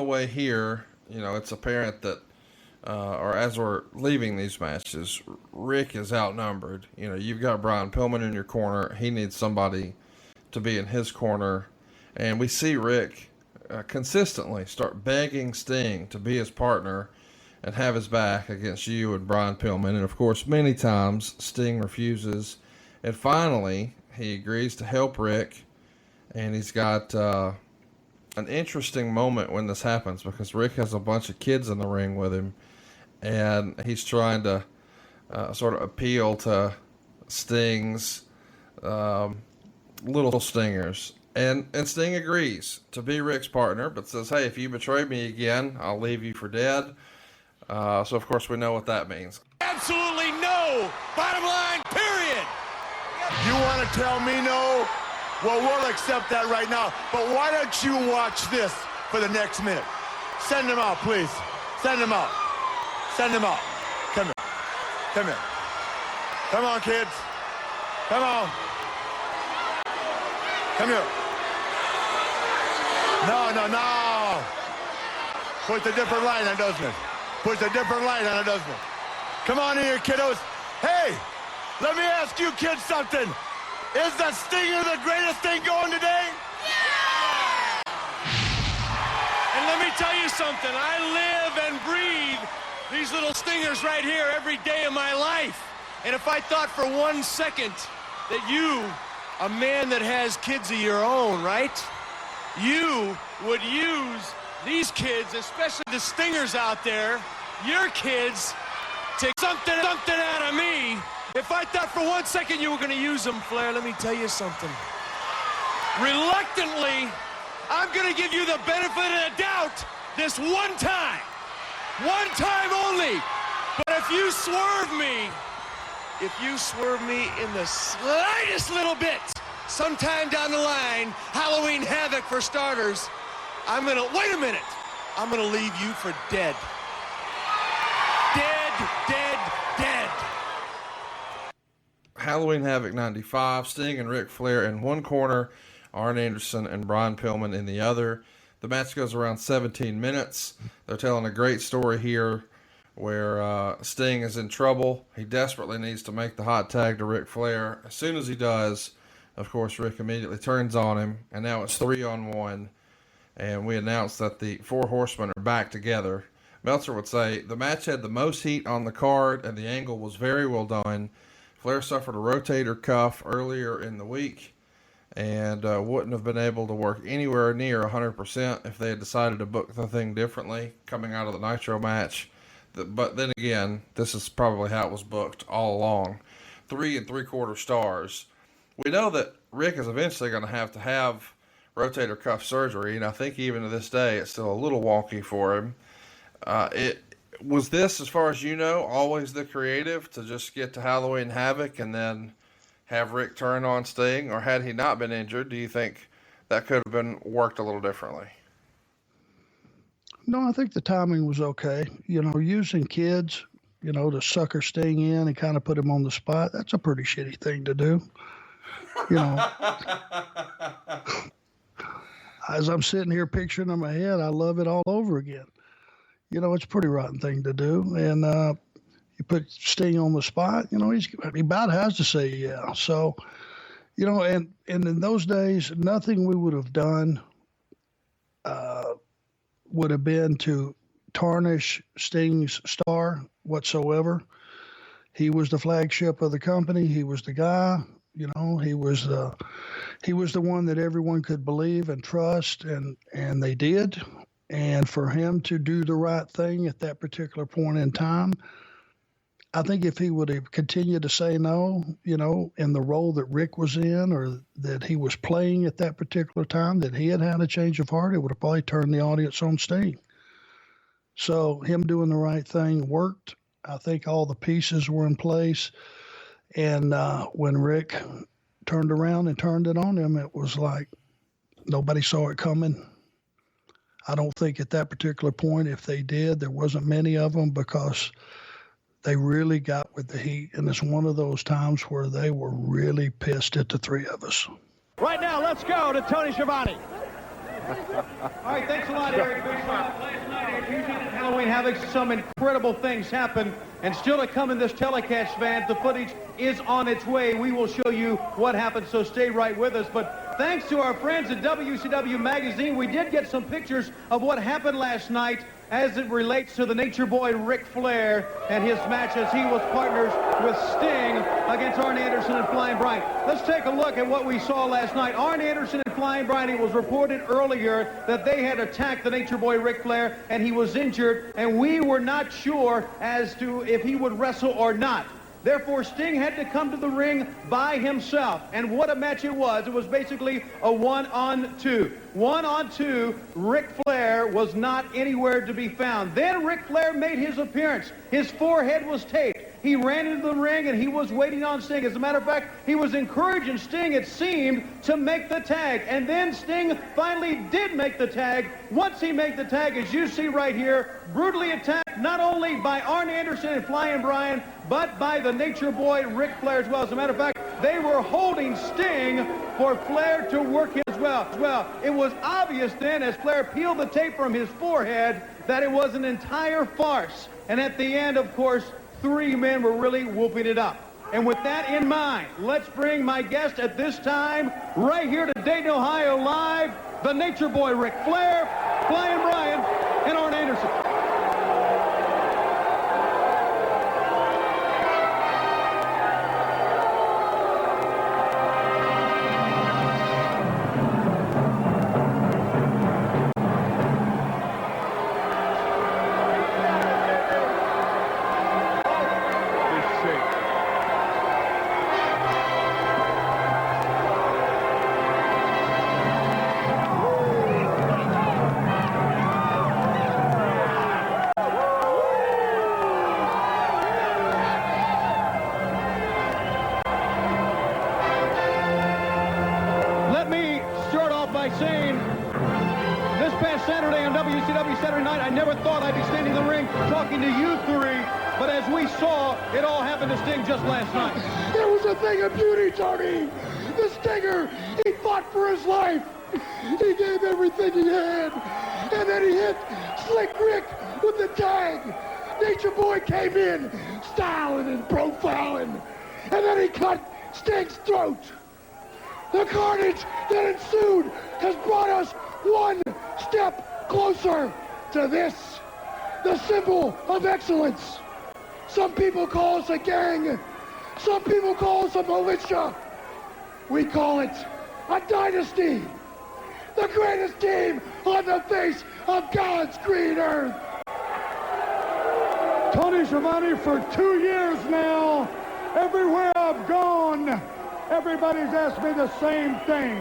the way here, it's apparent that, or as we're leaving these matches, Rick is outnumbered. You've got Brian Pillman in your corner. He needs somebody to be in his corner. And we see Rick consistently start begging Sting to be his partner and have his back against you and Brian Pillman. And, of course, many times Sting refuses. And finally, he agrees to help Rick. And he's got an interesting moment when this happens because Rick has a bunch of kids in the ring with him. And he's trying to sort of appeal to Sting's little stingers. And Sting agrees to be Rick's partner, but says, hey, if you betray me again, I'll leave you for dead. So, of course, we know what that means. Absolutely no! Bottom line, period! You want to tell me no? Well, we'll accept that right now. But why don't you watch this for the next minute? Send him out, please. Send him out. Send him out. Come here. Come here. Come on, kids. Come on. Come here. No, no, no. Puts a different light on, doesn't it? Puts a different light on it, doesn't it? Come on in here, kiddos. Hey, let me ask you kids something. Is the Stinger the greatest thing going today? Yeah! And let me tell you something. I live and breathe these little stingers right here every day of my life. And if I thought for 1 second that you, a man that has kids of your own, right? You would use these kids, especially the stingers out there, your kids, to something out of me. If I thought for 1 second you were going to use them, Flair, let me tell you something. Reluctantly, I'm going to give you the benefit of the doubt this one time. One time only. But if you swerve me in the slightest little bit, sometime down the line, Halloween Havoc for starters, wait a minute, I'm gonna leave you for dead. Dead. Halloween Havoc 95, Sting and Ric Flair in one corner, Arn Anderson and Brian Pillman in the other. The match goes around 17 minutes. They're telling a great story here where Sting is in trouble. He desperately needs to make the hot tag to Ric Flair. As soon as he does, of course, Rick immediately turns on him, and now it's 3-on-1. And we announce that the Four Horsemen are back together. Meltzer would say, the match had the most heat on the card, and the angle was very well done. Flair suffered a rotator cuff earlier in the week, and wouldn't have been able to work anywhere near 100% if they had decided to book the thing differently coming out of the Nitro match. But then again, this is probably how it was booked all along. 3 3/4 stars. We know that Rick is eventually going to have rotator cuff surgery, and I think even to this day it's still a little wonky for him. Was this, as far as you know, always the creative to just get to Halloween Havoc and then have Rick turn on Sting, or had he not been injured, do you think that could have been worked a little differently? No, I think the timing was okay. Using kids, to sucker Sting in and kind of put him on the spot, that's a pretty shitty thing to do. As I'm sitting here picturing in my head, I love it all over again. It's a pretty rotten thing to do. And you put Sting on the spot, he about has to say yeah. So, and in those days, nothing we would have done would have been to tarnish Sting's star whatsoever. He was the flagship of the company. He was the guy. He was the one that everyone could believe and trust, and they did. And for him to do the right thing at that particular point in time, I think if he would have continued to say no, in the role that Rick was in or that he was playing at that particular time, that he had a change of heart, it would have probably turned the audience on Sting. So him doing the right thing worked. I think all the pieces were in place. And when Rick turned around and turned it on him, it was like nobody saw it coming. I don't think at that particular point, if they did, there wasn't many of them because they really got with the heat. And it's one of those times where they were really pissed at the three of us. Right now, let's go to Tony Schiavone. All right, thanks a lot, Eric. Last night, at Halloween Havoc, some incredible things happened. And still to come in this telecast, fans, the footage is on its way. We will show you what happened, so stay right with us. But thanks to our friends at WCW Magazine, we did get some pictures of what happened last night as it relates to the Nature Boy Ric Flair and his match as he was partners with Sting against Arn Anderson and Flying Brian. Let's take a look at what we saw last night. Arn Anderson and Flying Brian, it was reported earlier that they had attacked the Nature Boy Ric Flair and he was injured, and we were not sure as to if he would wrestle or not. Therefore, Sting had to come to the ring by himself. And what a match it was. It was basically a one-on-two. One-on-two, Ric Flair was not anywhere to be found. Then Ric Flair made his appearance. His forehead was taped. He ran into the ring and he was waiting on Sting. As a matter of fact, he was encouraging Sting, it seemed, to make the tag. And then Sting finally did make the tag. Once he made the tag, as you see right here, brutally attacked not only by Arn Anderson and Flying Brian, but by the Nature Boy Ric Flair as well. As a matter of fact, they were holding Sting for Flair to work him as well. It was obvious then, as Flair peeled the tape from his forehead, that it was an entire farce. And at the end, of course, three men were really whooping it up. And with that in mind, let's bring my guest at this time, right here to Dayton, Ohio, live, the Nature Boy Ric Flair, Flying Brian, and Arn Anderson. Saturday on WCW Saturday Night, I never thought I'd be standing in the ring talking to you three, but as we saw, it all happened to Sting just last night. It was a thing of beauty, Tony. The Stinger, he fought for his life. He gave everything he had, and then he hit Slick Rick with the tag. Nature Boy came in, styling and profiling, and then he cut Sting's throat. The carnage that ensued has brought us one step closer to this, the symbol of excellence. Some people call us a gang. Some people call us a militia. We call it a dynasty. The greatest team on the face of God's green earth. Tony Schiavone, for 2 years now, everywhere I've gone, everybody's asked me the same thing.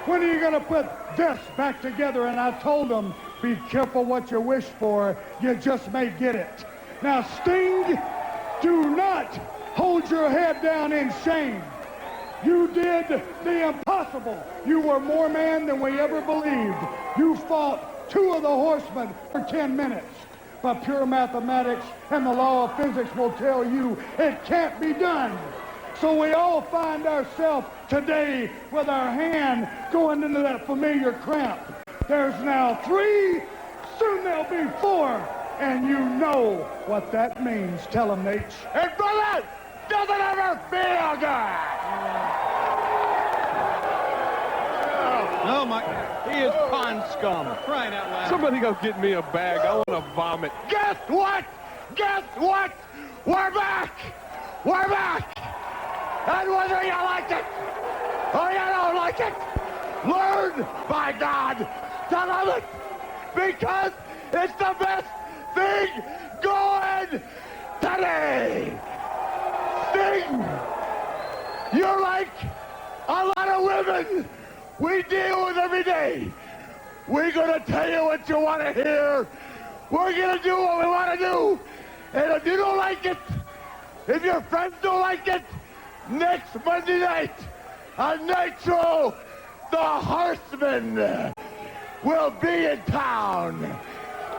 When are you going to put this back together? And I told them, be careful what you wish for. You just may get it. Now, Sting, do not hold your head down in shame. You did the impossible. You were more man than we ever believed. You fought two of the Horsemen for 10 minutes. But pure mathematics and the law of physics will tell you it can't be done. So we all find ourselves today with our hand going into that familiar cramp. There's now 3, soon there'll be 4, and you know what that means. Tell them, Nate. And brother, doesn't ever feel good. Oh my, he is pond scum. Crying out loud. Somebody go get me a bag. I want to vomit. Guess what? Guess what? We're back. We're back. And whether you like it or you don't like it, learn, by God, to love it, because it's the best thing going today. Sting, you're like a lot of women we deal with every day. We're going to tell you what you want to hear. We're going to do what we want to do. And if you don't like it, if your friends don't like it, next Monday night on Nitro, the Horsemen will be in town,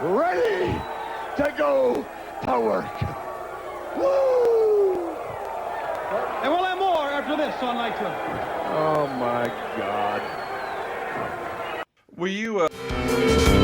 ready to go to work. Woo! And we'll have more after this on Nitro. Oh, my God. Will you